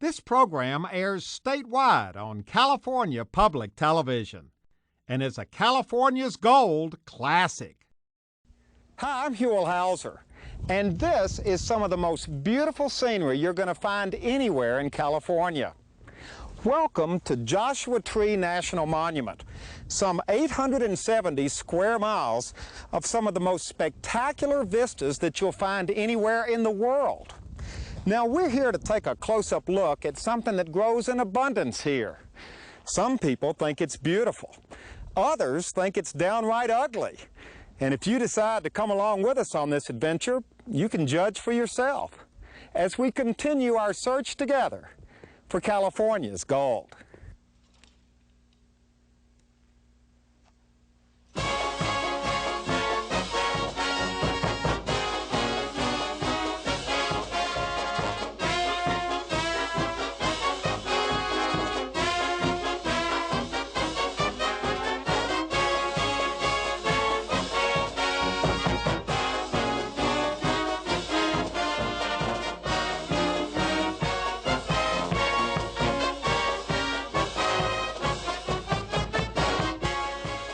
This program airs statewide on California Public Television and is a California's Gold classic. Hi, I'm Huell, and this is some of the most beautiful scenery you're going to find anywhere in California. Welcome to Joshua Tree National Monument, some 870 square miles of some of the most spectacular vistas that you'll find anywhere in the world. Now, we're here to take a close-up look at something that grows in abundance here. Some people think it's beautiful. Others think it's downright ugly. And if you decide to come along with us on this adventure, you can judge for yourself as we continue our search together for California's gold.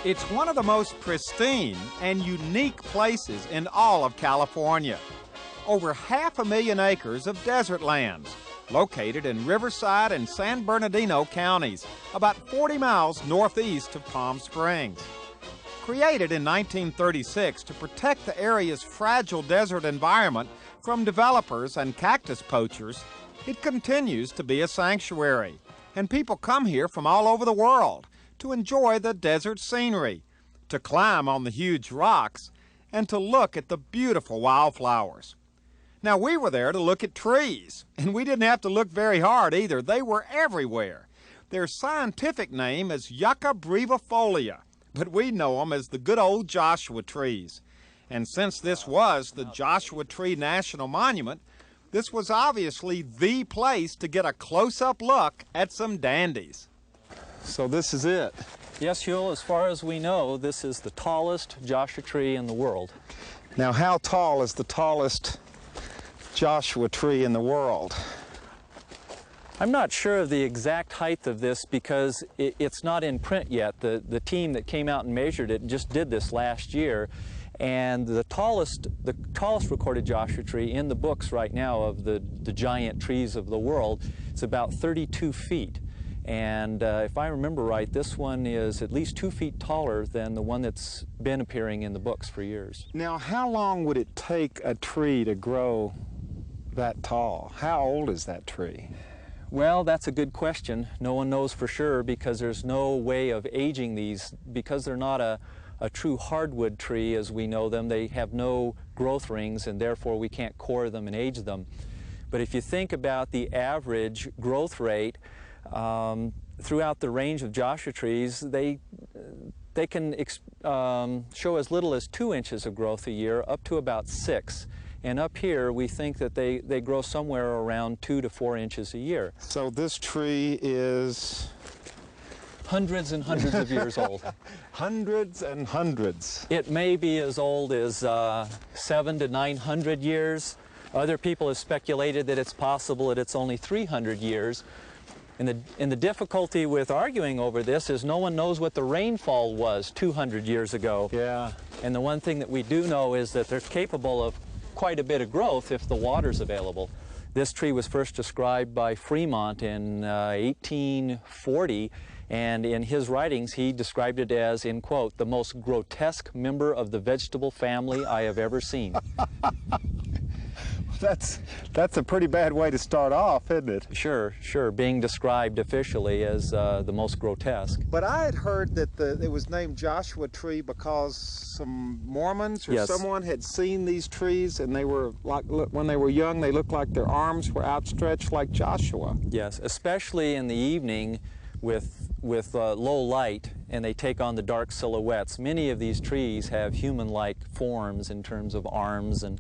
It's one of the most pristine and unique places in all of California. Over 500,000 acres of desert lands, located in Riverside and San Bernardino counties, about 40 miles northeast of Palm Springs. Created in 1936 to protect the area's fragile desert environment from developers and cactus poachers, it continues to be a sanctuary, and people come here from all over the world to enjoy the desert scenery, to climb on the huge rocks, and to look at the beautiful wildflowers. Now, we were there to look at trees, and we didn't have to look very hard either. They were everywhere. Their scientific name is Yucca brevifolia, but we know them as the good old Joshua trees. And since this was the Joshua Tree National Monument, this was obviously the place to get a close-up look at some dandies. So this is it. Yes, Huell, as far as we know, this is the tallest Joshua tree in the world. Now, how tall is the tallest Joshua tree in the world? I'm not sure of the exact height of this because it's not in print yet. The team that came out and measured it just did this last year. And the tallest recorded Joshua tree in the books right now of the giant trees of the world is about 32 feet. And if I remember right, this one is at least 2 feet taller than the one that's been appearing in the books for years. Now, how long would it take a tree to grow that tall? How old is that tree? Well, that's a good question. No one knows for sure because there's no way of aging these. Because they're not a true hardwood tree as we know them, they have no growth rings, and therefore we can't core them and age them. But if you think about the average growth rate, throughout the range of Joshua trees, they can show as little as 2 inches of growth a year up to about 6. And up here, we think that they grow somewhere around 2 to 4 inches a year. So this tree is hundreds and hundreds of years old. Hundreds and hundreds. It may be as old as 700 to 900 years. Other people have speculated that it's possible that it's only 300 years. And the difficulty with arguing over this is no one knows what the rainfall was 200 years ago. Yeah. And the one thing that we do know is that they're capable of quite a bit of growth if the water's available. This tree was first described by Fremont in 1840, and in his writings he described it as, in quote, the most grotesque member of the vegetable family I have ever seen. That's a pretty bad way to start off, isn't it? Sure, being described officially as the most grotesque. But I had heard that it was named Joshua Tree because some Mormons or Yes. someone had seen these trees, and they were like, when they were young, they looked like their arms were outstretched like Joshua. Yes, especially in the evening with low light, and they take on the dark silhouettes. Many of these trees have human-like forms in terms of arms, and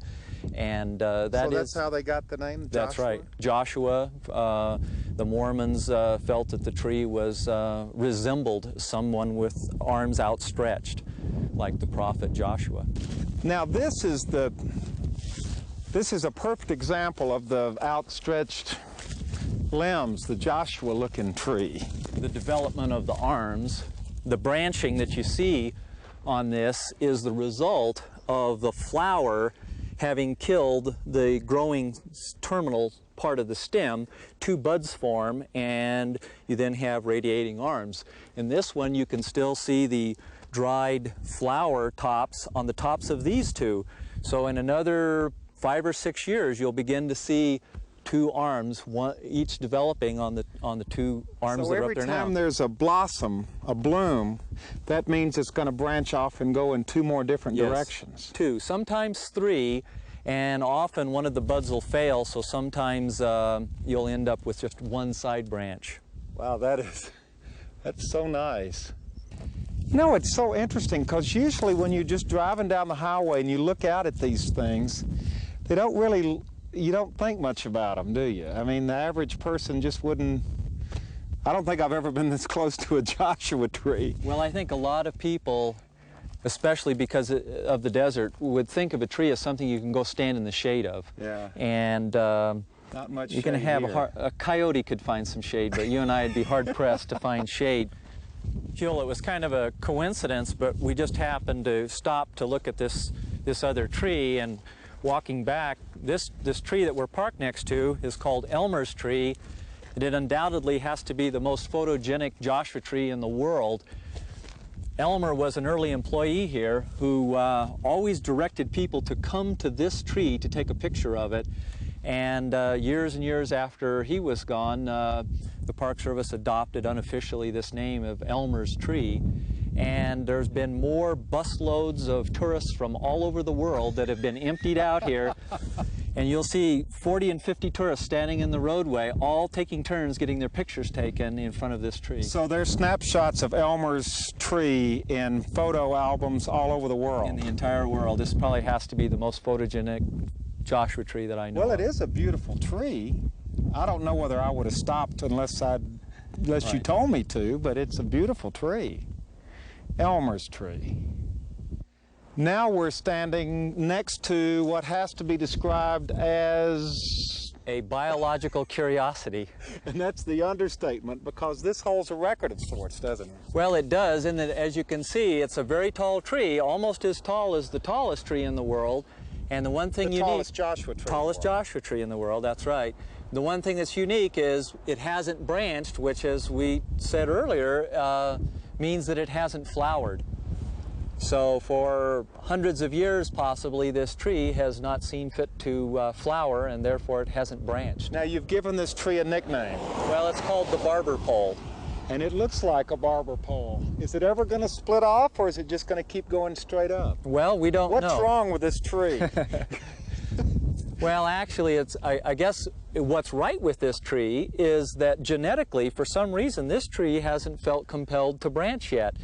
So that's how they got the name, Joshua? That's right. Joshua, the Mormons felt that the tree was resembled someone with arms outstretched, like the prophet Joshua. Now this is a perfect example of the outstretched limbs, the Joshua-looking tree. The development of the arms, the branching that you see on this is the result of the flower having killed the growing terminal part of the stem. Two buds form, and you then have radiating arms. In this one, you can still see the dried flower tops on the tops of these two. So in another 5 or 6 years, you'll begin to see two arms, each developing on the two arms that are up there now. So every time there's a blossom, a bloom, that means it's going to branch off and go in 2 more different directions. 2, sometimes 3, and often one of the buds will fail, so sometimes you'll end up with just one side branch. Wow, that's so nice. You know, it's so interesting because usually when you're just driving down the highway and you look out at these things, they don't really, you don't think much about them, do you? I mean, the average person just wouldn't. I don't think I've ever been this close to a Joshua tree. Well, I think a lot of people, especially because of the desert, would think of a tree as something you can go stand in the shade of. Yeah. And not much you're going to have a coyote could find some shade, but you and I would be hard-pressed to find shade. Huell, it was kind of a coincidence, but we just happened to stop to look at this other tree, and walking back, this tree that we're parked next to is called Elmer's tree. It undoubtedly has to be the most photogenic Joshua tree in the world. Elmer was an early employee here who always directed people to come to this tree to take a picture of it. And years and years after he was gone, the Park Service adopted unofficially this name of Elmer's tree. And there's been more busloads of tourists from all over the world that have been emptied out here. And you'll see 40 and 50 tourists standing in the roadway, all taking turns getting their pictures taken in front of this tree. So there's snapshots of Elmer's tree in photo albums all over the world. In the entire world. This probably has to be the most photogenic Joshua tree that I know. Well, it is a beautiful tree. I don't know whether I would have stopped unless you told me to, but it's a beautiful tree. Elmer's tree. Now we're standing next to what has to be described as a biological curiosity. And that's the understatement, because this holds a record of sorts, doesn't it? Well, it does, in that, as you can see, it's a very tall tree, almost as tall as the tallest tree in the world. And the one thing the tallest Joshua tree. Tallest Joshua tree in the world, that's right. The one thing that's unique is it hasn't branched, which, as we said earlier, means that it hasn't flowered. So for hundreds of years, possibly, this tree has not seen fit to flower, and therefore it hasn't branched. Now, you've given this tree a nickname. Well, it's called the barber pole. And it looks like a barber pole. Is it ever going to split off, or is it just going to keep going straight up? Well, we don't know. What's wrong with this tree? Well, actually, I guess what's right with this tree is that genetically, for some reason, this tree hasn't felt compelled to branch yet,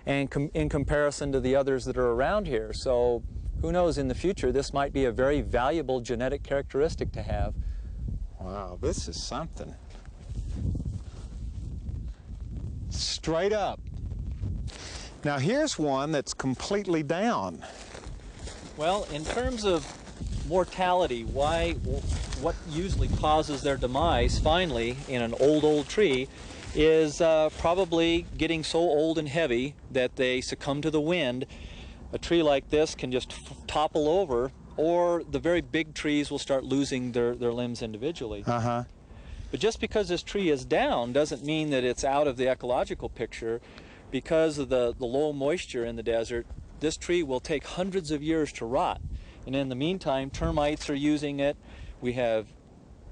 and in comparison to the others that are around here. So who knows, in the future, this might be a very valuable genetic characteristic to have. Wow, this is something. Straight up. Now here's one that's completely down. Well, in terms of mortality, what usually causes their demise finally in an old tree is probably getting so old and heavy that they succumb to the wind. A tree like this can just topple over, or the very big trees will start losing their limbs individually. Uh-huh. But just because this tree is down doesn't mean that it's out of the ecological picture. Because of the low moisture in the desert, this tree will take hundreds of years to rot. And in the meantime, termites are using it. We have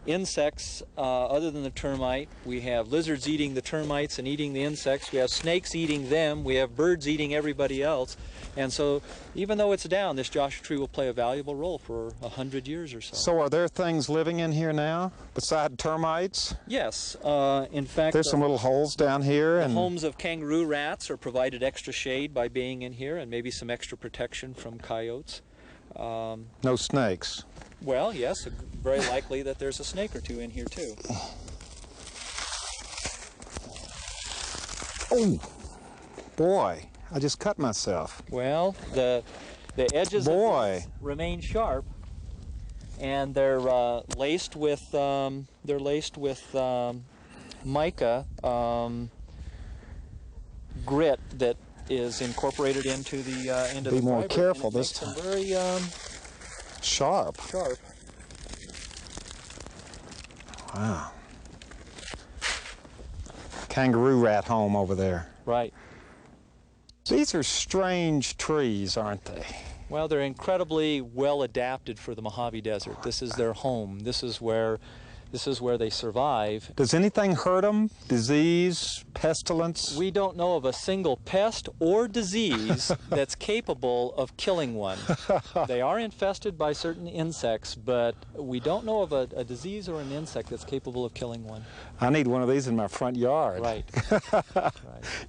insects other than the termite. We have lizards eating the termites and eating the insects. We have snakes eating them. We have birds eating everybody else. And so even though it's down, this Joshua tree will play a valuable role for 100 years or so. So are there things living in here now beside termites? Yes. In fact, there's some little holes down here. The homes of kangaroo rats are provided extra shade by being in here, and maybe some extra protection from coyotes. No snakes? Well, yes, very likely that there's a snake or two in here too. Oh, boy, I just cut myself. Well, the edges of this remain sharp. and they're laced with mica grit that is incorporated into the Be more fiber, careful and it this makes them time. very Sharp. sharp. Wow. Kangaroo rat home over there. Right. These are strange trees, aren't they? Well, they're incredibly well adapted for the Mojave Desert. This is their home. This is where they survive. Does anything hurt them? Disease, pestilence? We don't know of a single pest or disease that's capable of killing one. They are infested by certain insects, but we don't know of a disease or an insect that's capable of killing one. I need one of these in my front yard. Right. Right.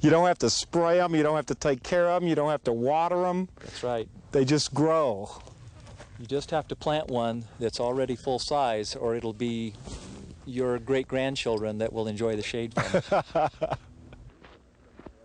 You don't have to spray them, you don't have to take care of them, you don't have to water them. That's right. They just grow. You just have to plant one that's already full size, or it'll be your great-grandchildren that will enjoy the shade from it.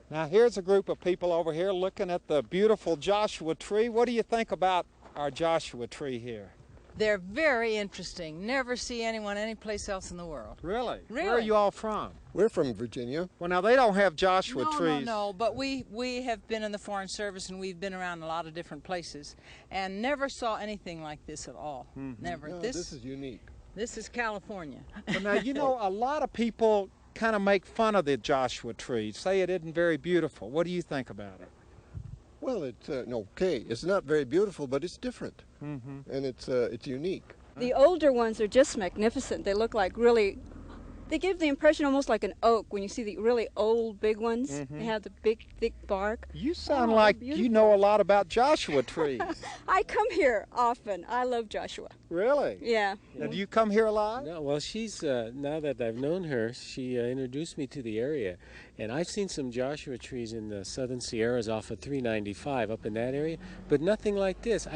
Now here's a group of people over here looking at the beautiful Joshua tree. What do you think about our Joshua tree here? They're very interesting. Never see anyone anyplace else in the world. Really? Really? Where are you all from? We're from Virginia. Well, now they don't have Joshua trees. No, but we have been in the Foreign Service and we've been around a lot of different places and never saw anything like this at all. Never. No, this is unique. This is California. Well, now, you know, a lot of people kind of make fun of the Joshua tree, say it isn't very beautiful. What do you think about it? Well, it's okay. It's not very beautiful, but it's different, and it's unique. The older ones are just magnificent. They look like really, they give the impression almost like an oak when you see the really old big ones. They have the big, thick bark. You sound Oh, like beautiful. you know a lot about Joshua trees. I come here often. I love Joshua. Really? Yeah. Now, do you come here a lot? No, well, she's, now that I've known her, she introduced me to the area. And I've seen some Joshua trees in the southern Sierras off of 395 up in that area, but nothing like this.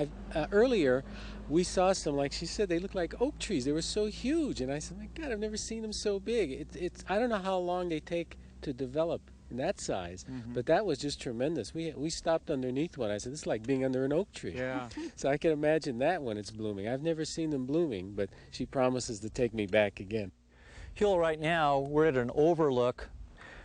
Earlier, we saw some, like she said, they looked like oak trees. They were so huge. And I said, my God, I've never seen them so big. I don't know how long they take to develop in that size, but that was just tremendous. We stopped underneath one. I said, this is like being under an oak tree. Yeah. So I can imagine that when it's blooming. I've never seen them blooming, but she promises to take me back again. Huell, right now, we're at an overlook.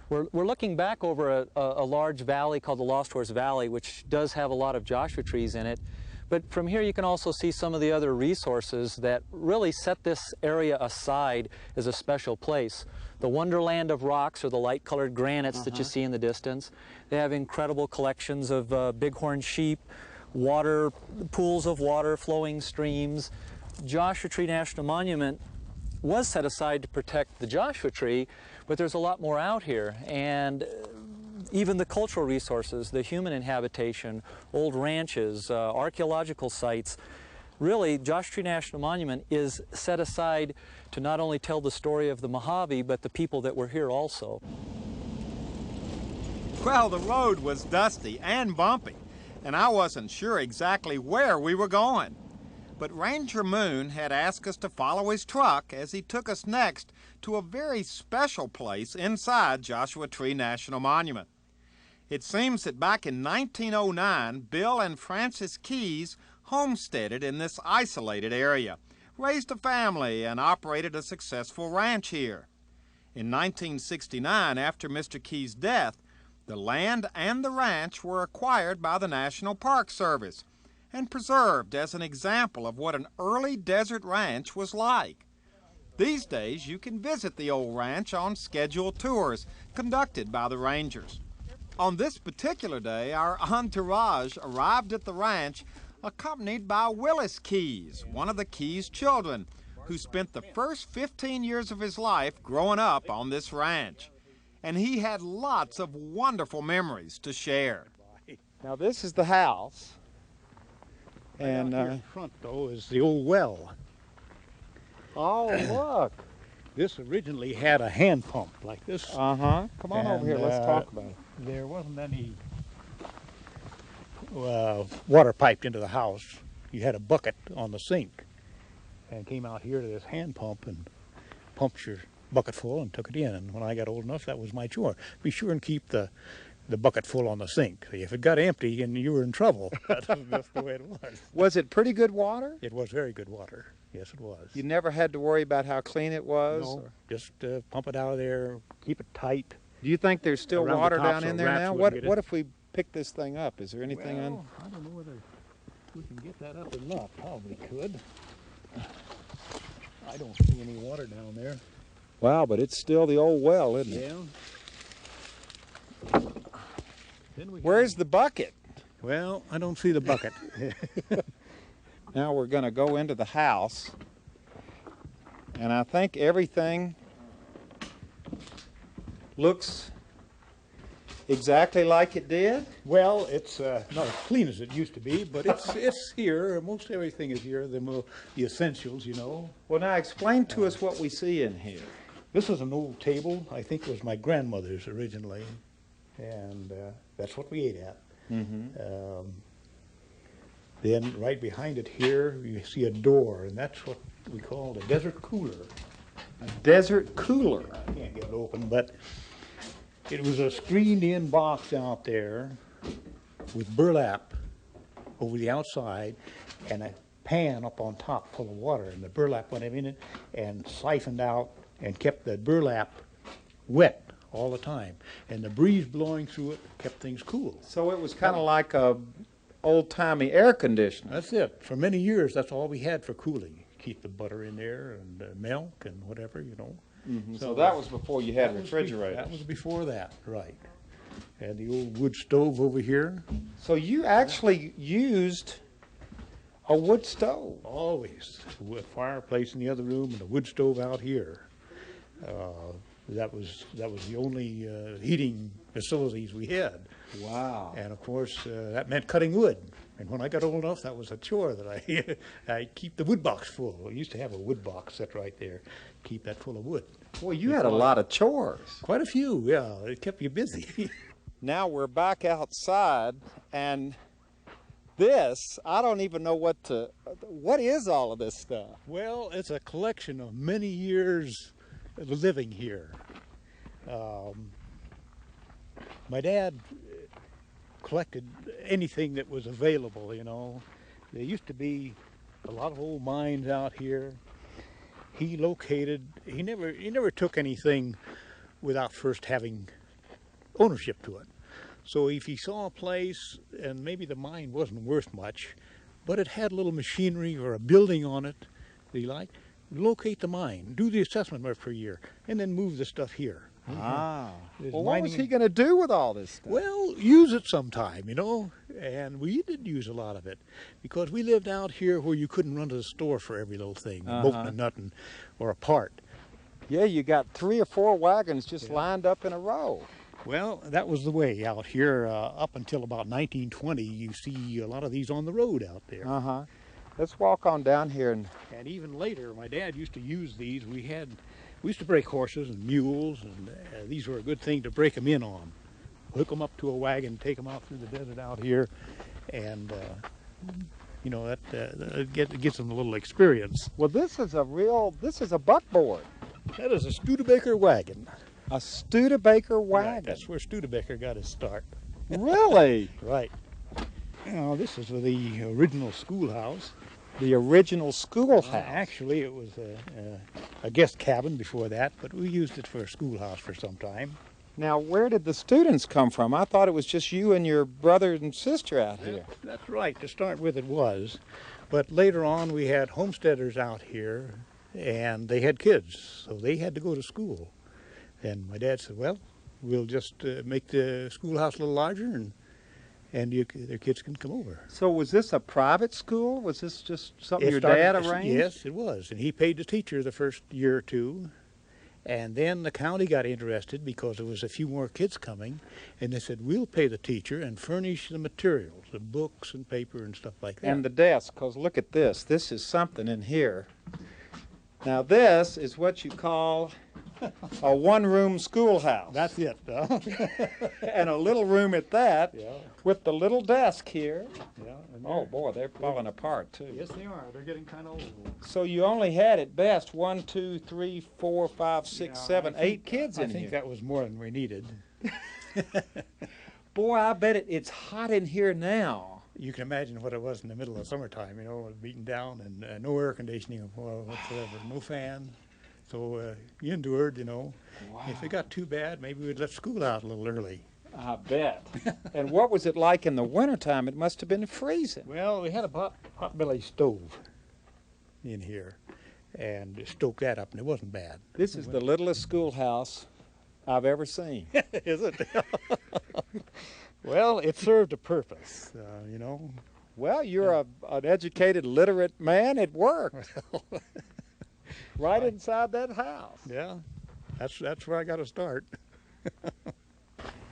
We're looking back over a large valley called the Lost Horse Valley, which does have a lot of Joshua trees in it. But from here you can also see some of the other resources that really set this area aside as a special place. The wonderland of rocks, or the light-colored granites that you see in the distance. They have incredible collections of bighorn sheep, water, pools of water, flowing streams. Joshua Tree National Monument was set aside to protect the Joshua tree, but there's a lot more out here, and even the cultural resources, the human inhabitation, old ranches, archaeological sites. Really, Joshua Tree National Monument is set aside to not only tell the story of the Mojave, but the people that were here also. Well, the road was dusty and bumpy, and I wasn't sure exactly where we were going. But Ranger Moon had asked us to follow his truck as he took us next to a very special place inside Joshua Tree National Monument. It seems that back in 1909, Bill and Frances Keyes homesteaded in this isolated area, raised a family, and operated a successful ranch here. In 1969, after Mr. Keyes' death, the land and the ranch were acquired by the National Park Service and preserved as an example of what an early desert ranch was like. These days, you can visit the old ranch on scheduled tours conducted by the rangers. On this particular day, our entourage arrived at the ranch accompanied by Willis Keyes, one of the Keyes children, who spent the first 15 years of his life growing up on this ranch. And he had lots of wonderful memories to share. Now this is the house. And out here in front, though, is the old well. Oh, look. This originally had a hand pump like this. Come on over here, let's talk about it. There wasn't any water piped into the house. You had a bucket on the sink and came out here to this hand pump and pumped your bucket full and took it in. And when I got old enough, that was my chore. Be sure and keep the bucket full on the sink. If it got empty and you were in trouble, that's the way it was. Was it pretty good water? It was very good water. Yes, it was. You never had to worry about how clean it was? No, or- just pump it out of there, keep it tight. Do you think there's still Around the water top down so in there rats now? wouldn't get it. What if we pick this thing up? Is there anything on? Well, I don't know whether we can get that up or not. Probably could. I don't see any water down there. Wow, but it's still the old well, isn't it? Yeah. Then we Where's the bucket? Well, I don't see the bucket. Now we're going to go into the house, and I think everything looks exactly like it did. Well, it's not as clean as it used to be, but it's here. Most everything is here. The essentials, you know. Well, now explain to us what we see in here. This is an old table. I think it was my grandmother's originally, and that's what we ate at. Then right behind it here, you see a door, and that's what we call the desert cooler. A desert cooler. I can't get it open, but it was a screened-in box out there with burlap over the outside and a pan up on top full of water, and the burlap went in it and siphoned out and kept the burlap wet all the time, and the breeze blowing through it kept things cool. So it was kind of like a old-timey air conditioner. That's it. For many years, that's all we had for cooling. Keep the butter in there and milk and whatever, you know. So that was before you had That was refrigerators. That was before that, right. And the old wood stove over here. So you actually used a wood stove. Always. A fireplace in the other room and a wood stove out here. That was the only heating facilities we had. Wow. And of course, that meant cutting wood. And when I got old enough, that was a chore that I keep the wood box full. I used to have a wood box set right there, keep that full of wood. Boy, you had a lot of chores. Quite a few, yeah. It kept you busy. Now we're back outside, and this, I don't even know what is all of this stuff? Well, it's a collection of many years living here. My dad collected anything that was available, you know. There used to be a lot of old mines out here. He never took anything without first having ownership to it. So if he saw a place and maybe the mine wasn't worth much, but it had a little machinery or a building on it that he liked, locate the mine, do the assessment per year, and then move the stuff here. Ah. There's Well, what was mining- he going to do with all this stuff? Well, use it sometime, you know, and we did use a lot of it because we lived out here where you couldn't run to the store for every little thing, bolt and a nut or a part. Yeah, you got 3 or 4 wagons just lined up in a row. Well, that was the way out here up until about 1920. You see a lot of these on the road out there. Uh-huh. Let's walk on down here. And even later, my dad used to use these. We used to break horses and mules, and these were a good thing to break them in on. Hook them up to a wagon, take them out through the desert out here, and you know, that gets them a little experience. Well, this is a buckboard. That is a Studebaker wagon. A Studebaker wagon. Right, that's where Studebaker got his start. Really? Right. Now, this is the original schoolhouse. The original schoolhouse. Actually, it was a guest cabin before that, but we used it for a schoolhouse for some time. Now, where did the students come from? I thought it was just you and your brother and sister out here. That's right. To start with, it was. But later on, we had homesteaders out here, and they had kids, so they had to go to school. And my dad said, well, we'll just make the schoolhouse a little larger, and their kids can come over. So was this a private school? Was this just something your dad arranged? Yes, it was. And he paid the teacher the first year or two. And then the county got interested because there was a few more kids coming. And they said, we'll pay the teacher and furnish the materials, the books and paper and stuff like that. And the desk, because look at this. This is something in here. Now this is what you call a one-room schoolhouse. That's it. And a little room at that, Yeah. with the little desk here. Yeah. And Oh boy, they're falling apart too. yes, they are. They're getting kind of old. So you only had at best 1, 2, 3, 4, 5, 6, 7, 8 kids in I think here. that was more than we needed. Boy, I bet it's hot in here now. You can imagine what it was in the middle of summertime, you know, beaten down and no air conditioning whatsoever, no fan. So you endured, you know. Wow. If it got too bad, maybe we'd let school out a little early. I bet. And what was it like in the wintertime? It must have been freezing. Well, we had a pot-belly stove in here and stoked that up, and it wasn't bad. This is the littlest schoolhouse I've ever seen. Is it? Well, it served a purpose, you know. Well, you're an educated, literate man. It worked. Right inside that house. Yeah, that's where I got to start.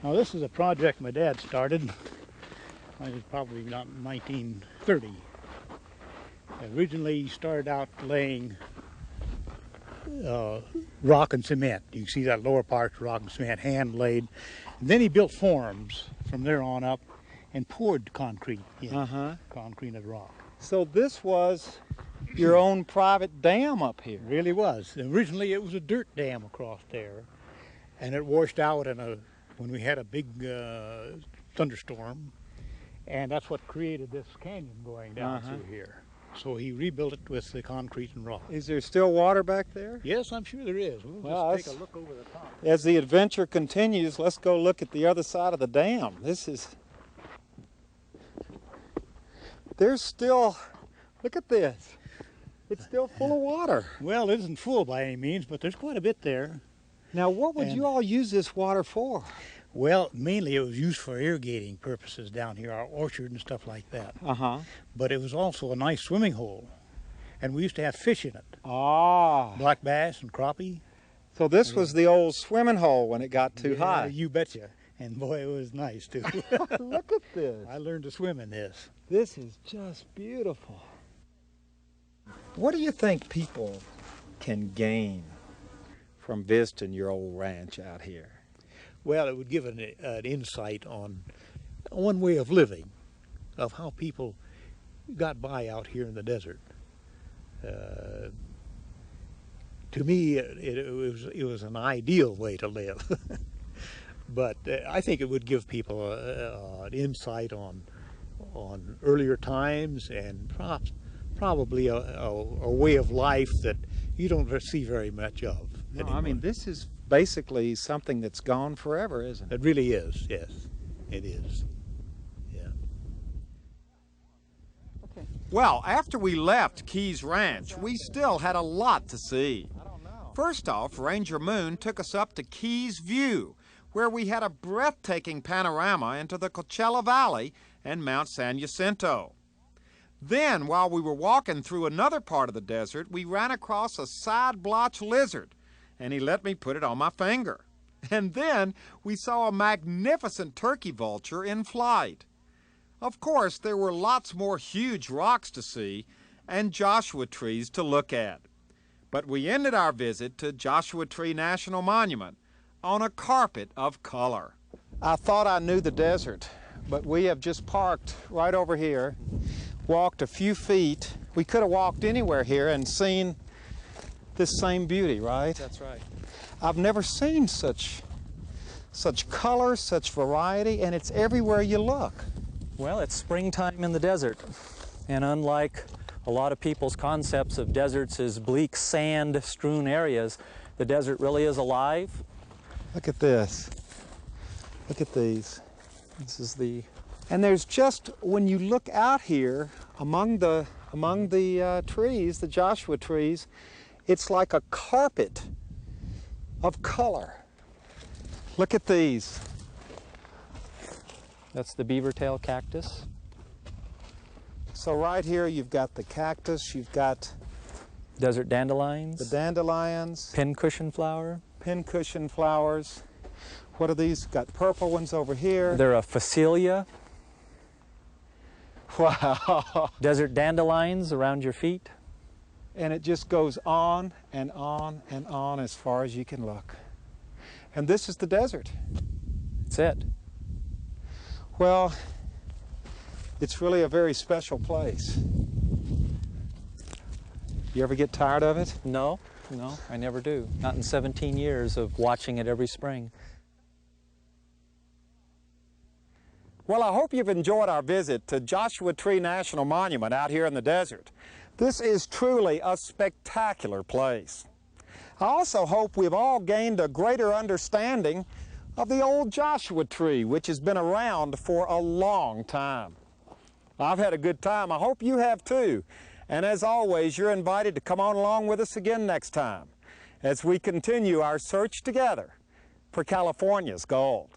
Now, this is a project my dad started. It was probably not 1930. Originally, he started out laying rock and cement. You can see that lower part's rock and cement, hand laid. And then he built forms from there on up and poured concrete in, concrete and rock. So this was your own private dam up here. It really was. Originally, it was a dirt dam across there, and it washed out when we had a big thunderstorm, and that's what created this canyon going down through here. So he rebuilt it with the concrete and rock. Is there still water back there? Yes, I'm sure there is. We'll just take a look over the top. As the adventure continues, let's go look at the other side of the dam. There's still, look at this. It's still full of water. Well, it isn't full by any means, but there's quite a bit there. Now, what would you all use this water for? Well, mainly it was used for irrigating purposes down here, our orchard and stuff like that. But it was also a nice swimming hole, and we used to have fish in it. Black bass and crappie. So this was the old swimming hole when it got too high. You betcha. And boy, it was nice too. Look at this. I learned to swim in this. This is just beautiful. What do you think people can gain from visiting your old ranch out here? Well, it would give an insight on one way of living, of how people got by out here in the desert. To me, it was an ideal way to live. But I think it would give people an insight on earlier times and probably a way of life that you don't see very much of anymore. I mean, this is basically something that's gone forever, isn't it? It really is, yes. It is. Yeah. Okay. Well, after we left Keys Ranch, we still had a lot to see. First off, Ranger Moon took us up to Keys View, where we had a breathtaking panorama into the Coachella Valley and Mount San Jacinto. Then, while we were walking through another part of the desert, we ran across a side-blotch lizard, and he let me put it on my finger. And then we saw a magnificent turkey vulture in flight. Of course, there were lots more huge rocks to see and Joshua trees to look at. But we ended our visit to Joshua Tree National Monument on a carpet of color. I thought I knew the desert, but we have just parked right over here, walked a few feet. We could have walked anywhere here and seen this same beauty, right? That's right. I've never seen such color, such variety, and it's everywhere you look. Well, it's springtime in the desert, and unlike a lot of people's concepts of deserts as bleak sand-strewn areas, the desert really is alive. Look at this. Look at these. This is the... And there's just, when you look out here among the trees, the Joshua trees, it's like a carpet of color. Look at these. That's the beaver tail cactus. So right here you've got the cactus, you've got desert dandelions. the dandelions, Pincushion flower. pincushion flowers. What are these? Got purple ones over here. They're a phacelia. Wow. Desert dandelions around your feet. And it just goes on and on and on as far as you can look. And this is the desert. That's it. Well, it's really a very special place. You ever get tired of it? No, I never do. Not in 17 years of watching it every spring. Well, I hope you've enjoyed our visit to Joshua Tree National Monument out here in the desert. This is truly a spectacular place. I also hope we've all gained a greater understanding of the old Joshua tree, which has been around for a long time. I've had a good time. I hope you have too. And as always, you're invited to come on along with us again next time as we continue our search together for California's gold.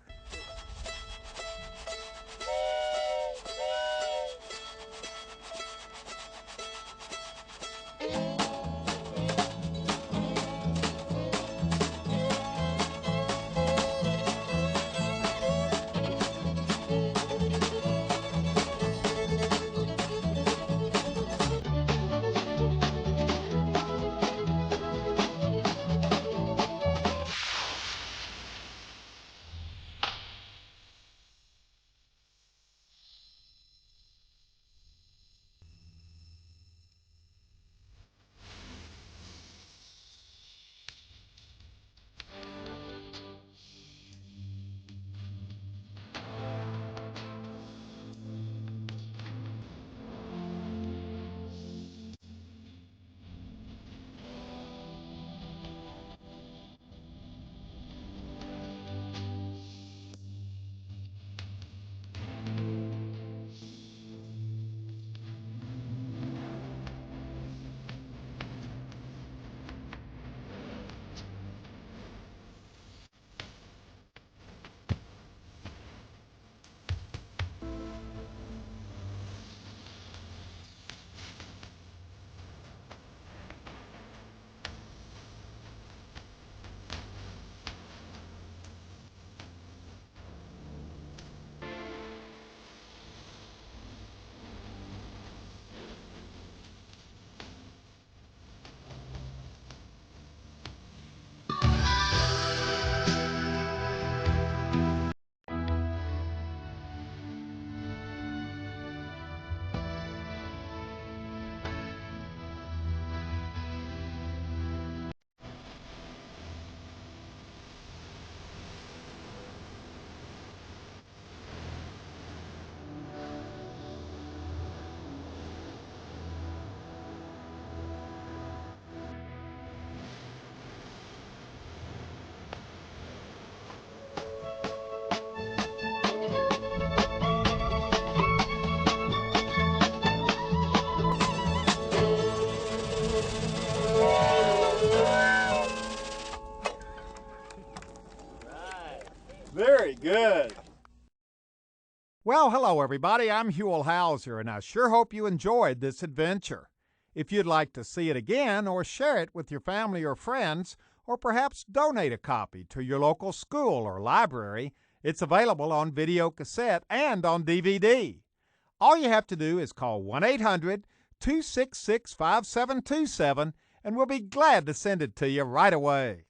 Very good. Well, hello everybody. I'm Huell Hauser, and I sure hope you enjoyed this adventure. If you'd like to see it again or share it with your family or friends, or perhaps donate a copy to your local school or library, it's available on video cassette and on DVD. All you have to do is call 1-800-266-5727, and we'll be glad to send it to you right away.